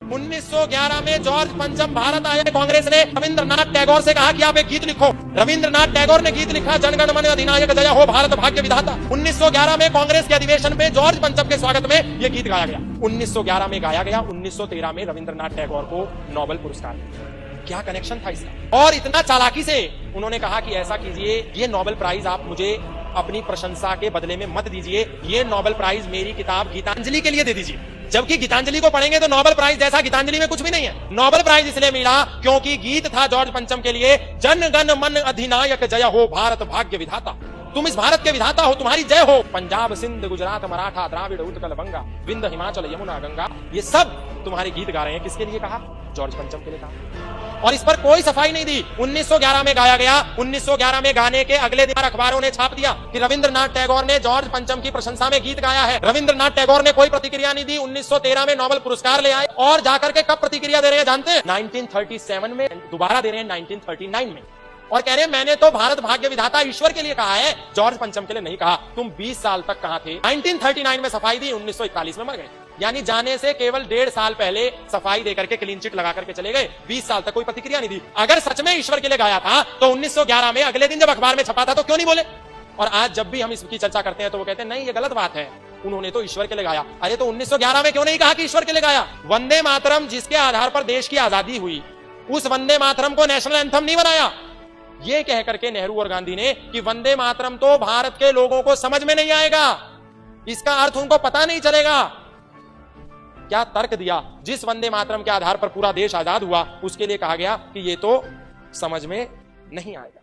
1911 में जॉर्ज पंचम भारत आए। कांग्रेस ने रविंद्रनाथ टैगोर से कहा कि आप एक गीत लिखो। रविंद्रनाथ टैगोर ने गीत लिखा, जनगण मन अधिनायक जय हो भारत भाग्य विधाता। 1911 में कांग्रेस के अधिवेशन में जॉर्ज पंचम के स्वागत में यह गीत गाया गया। 1911 में गाया गया, 1913 में रविंद्रनाथ टैगोर को नोबेल पुरस्कार मिला। क्या कनेक्शन था इसका? और इतना चालाकी से उन्होंने कहा कि ऐसा कीजिए, ये नोबेल प्राइज आप मुझे अपनी प्रशंसा के बदले में मत दीजिए, ये नोबेल प्राइज मेरी किताब गीतांजलि के लिए दे दीजिए। जबकि गीतांजलि को पढ़ेंगे तो नोबेल प्राइज जैसा गीतांजलि में कुछ भी नहीं है। नोबेल प्राइज इसलिए मिला क्योंकि गीत था जॉर्ज पंचम के लिए, जन गण मन अधिनायक जय हो भारत भाग्य विधाता। तुम इस भारत के विधाता हो, तुम्हारी जय हो। पंजाब सिंध गुजरात मराठा द्राविड़ उत्कल बंगा विंध्य हिमाचल यमुना गंगा, ये सब तुम्हारे गीत गा रहे हैं। किसके लिए कहा? जॉर्ज पंचम के लिए कहा। और इस पर कोई सफाई नहीं दी। 1911 में गाया गया। 1911 में गाने के अगले दिन अखबारों ने छाप दिया कि रविंद्रनाथ टैगोर ने जॉर्ज पंचम की प्रशंसा में गीत गाया है। रविंद्रनाथ टैगोर ने कोई प्रतिक्रिया नहीं दी। 1913 में नोबेल पुरस्कार ले आए और जाकर के कब प्रतिक्रिया दे रहे हैं जानते हैं? 1937 में दोबारा दे रहे हैं, 1939 में, और कह रहे हैं मैंने तो भारत भाग्य विधाता ईश्वर के लिए कहा है, जॉर्ज पंचम के लिए नहीं कहा। तुम 20 साल तक कहां थे? 1939 में सफाई दी, 1941 में मर गए। यानी जाने से केवल 1.5 साल पहले सफाई देकर के क्लीन चिट लगा करके चले गए। 20 साल तक कोई प्रतिक्रिया नहीं दी। अगर सच में ईश्वर के लिए गाया था तो 1911 में अगले दिन जब अखबार में छपा था तो क्यों नहीं बोले? और आज जब भी हम इसकी चर्चा करते हैं तो वो कहते हैं नहीं ये गलत बात है, उन्होंने तो ईश्वर के लिए गाया। अरे तो 1911 में क्यों नहीं कहा कि ईश्वर के लिए गाया? वंदे मातरम जिसके आधार पर देश की आजादी हुई, उस वंदे मातरम को नेशनल एंथम नहीं बनाया। ये कह करके नेहरू और गांधी ने कि वंदे मातरम तो भारत के लोगों को समझ में नहीं आएगा, इसका अर्थ उनको पता नहीं चलेगा। क्या तर्क दिया? जिस वंदे मातरम के आधार पर पूरा देश आजाद हुआ उसके लिए कहा गया कि ये तो समझ में नहीं आएगा।